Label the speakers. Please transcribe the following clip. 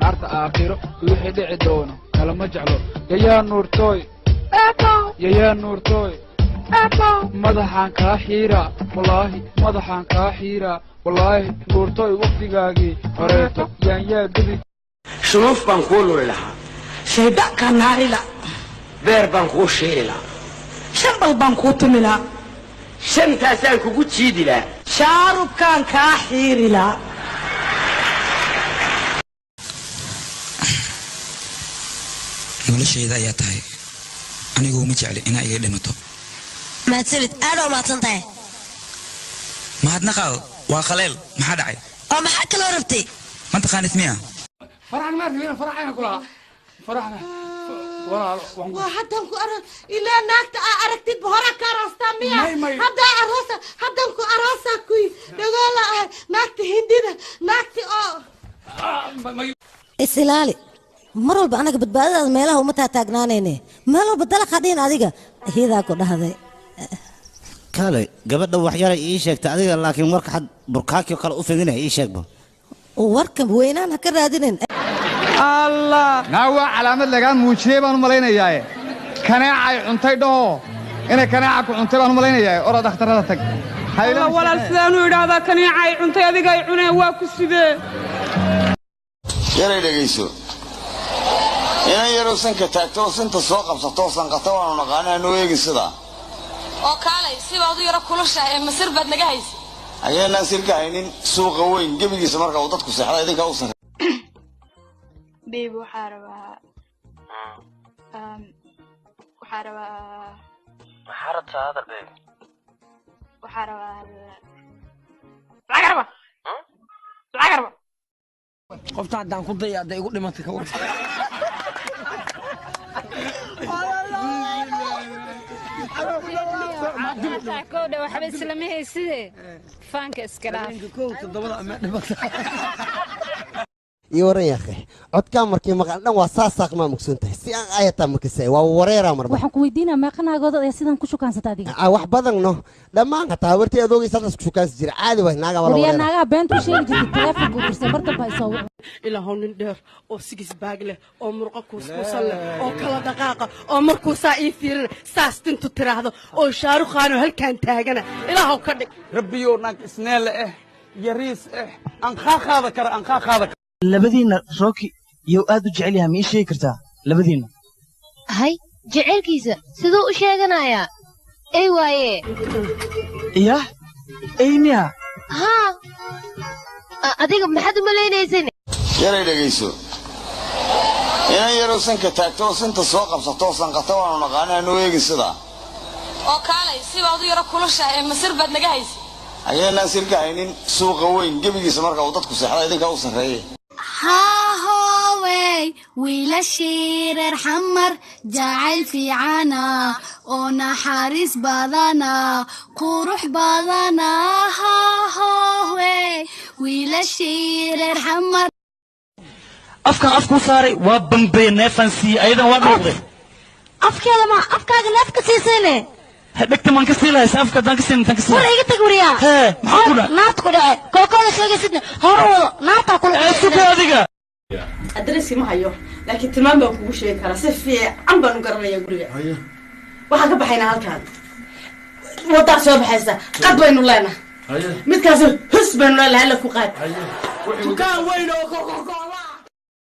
Speaker 1: نارت آخره ويحي دعي دونه كلا مجعله يا نور توي يا نور توي مدحان كاحيرا والله مدحان كاحيرا والله نور توي وقتي قاقي هريتو يا قبي
Speaker 2: شنوف بانقولوا لها
Speaker 3: شيداء كان ناري لا
Speaker 2: بير بانقو شيري لا
Speaker 3: شنبل بانقو تملا
Speaker 2: شنتا سانكو قد شيدي لا
Speaker 3: شارب كان كاحيري لا
Speaker 4: noloshayda ayaa tahay anigu ma jecli inaa iga dhimato
Speaker 5: ما تسلت أنا وما تنتهي
Speaker 4: mahadnaqaad waa khaleel maxaa dhacay
Speaker 5: أو ما حكى لو ربتي
Speaker 4: ma taqaanid miya
Speaker 1: فرحنا ما فينا فرحنا كلها فرحنا
Speaker 3: وحتى نكو إلا ناكت أركتي بهرا كاراستا ميا هدا أروسا هدا نكو أروسا كوي نقول ناكت هندينا ناكت
Speaker 5: السلالي مرة بأنا بتبادل ميلها ومتى تاجنانيني ميلها بدل خدين هذيك هذا كده هذا
Speaker 6: كالي قبل وحياة إيشك تعذير لكن مرك حد بركاكي وقال أوفينه إيشك به
Speaker 5: ووركم وين أنا كرادين
Speaker 1: الله ناوى علامة لقان موشي بانو ملاينا ياي كناعي انتي دو إنا كناعك انتي بانو ملاينا ياي أراد اخترادتك
Speaker 7: الله ولا الفلانو إرادا كناعي انتي هذيك عنا واكو السيدة
Speaker 8: يلا دقيسو إنا يرو سنك تاكتو سنت سوق بسطو سنقطو ونقانا نويق السدا
Speaker 9: oo kaalay sibaadu yara kulusha ee masir bad naga haysi
Speaker 8: ayana sirka aynin suuqa weyn gabigiisa marka uu dadku seexday idinka u san
Speaker 9: beeb waxaraba
Speaker 8: maxarata hada beeb
Speaker 9: waxaraba lagarba
Speaker 3: qofta hadaan ku dayaday igu dhimatay ka war
Speaker 7: كودا وحبي سلامي سيدي فانك اسكلاف
Speaker 10: يوري يا أخي عد كامركي مقالنا واساساق ما مكسونته سيان آية مكسي ووريرا مربع
Speaker 11: waxaan ku weydiinaa meeqana go'da ee sidan ku shukaansataa adiga
Speaker 10: wax badan no dhamaan hataa wartii adoogi sadas ku shukaansi jira caadi way naaga wala
Speaker 11: wariya naaga beentu sheegi jirtay telefoonku dirsan marta baa soo
Speaker 3: ilaa hoonin dheer oo sigis baag leh oo murqo kuuskuusan leh oo kala dhaqaaqa oo markuu saa ii fiirin saas tintu tiraahdo oo shaaruqaano halkaan taagana ilaahow ka dhig
Speaker 1: rabbiyo naag isneel yariis aan qaaqaada kara aan qaaqaada
Speaker 12: labadiina rooki iyo aad u jecel yahay ma ii sheegi kartaa labadiina
Speaker 13: hay jecelkiisa sidoo u sheeganayaa ay waaye
Speaker 12: yah ayniya
Speaker 13: ha adiga maxaad u malaynaysan
Speaker 8: yara dhageyso ina yaro sanka taagto santa soo qabsato sanqato waan naqaanaa nooyigi sida
Speaker 9: oo kaalay sibaadu yara kulusha ee masir bad naga haysi
Speaker 8: ayana sirka aynin suuqa weyn gabigiisa marka uu dadku seexday idinka u sareeyay
Speaker 14: هاوي ويلا شير حمر جعل في عنا ونحارس بدنا قروح بدنا هاوي ويلا شير حمر
Speaker 12: afku saaray waa bambay neefansi aydan waa dhaqday
Speaker 5: afkeeda ma afkaaga neefka siisane
Speaker 12: dhagta man ka siilays afka dan ka siin tan ka siin
Speaker 5: war iga tag wariya
Speaker 12: maxaa ku dhacay
Speaker 5: naafta ku dhacay kookada sheegaysidna hore naafta ku
Speaker 12: dhacay suuqa adiga
Speaker 3: adresi ma hayo laakiin tilmaam baan kugu sheegi karaa si fiican baan u garanayaa guriga waxaan ka baxaynaa halkaan wadaa soo baxaysa qad baynu leenahay midkaas hus baynu leenahay la ku qaad dukaan weyn oo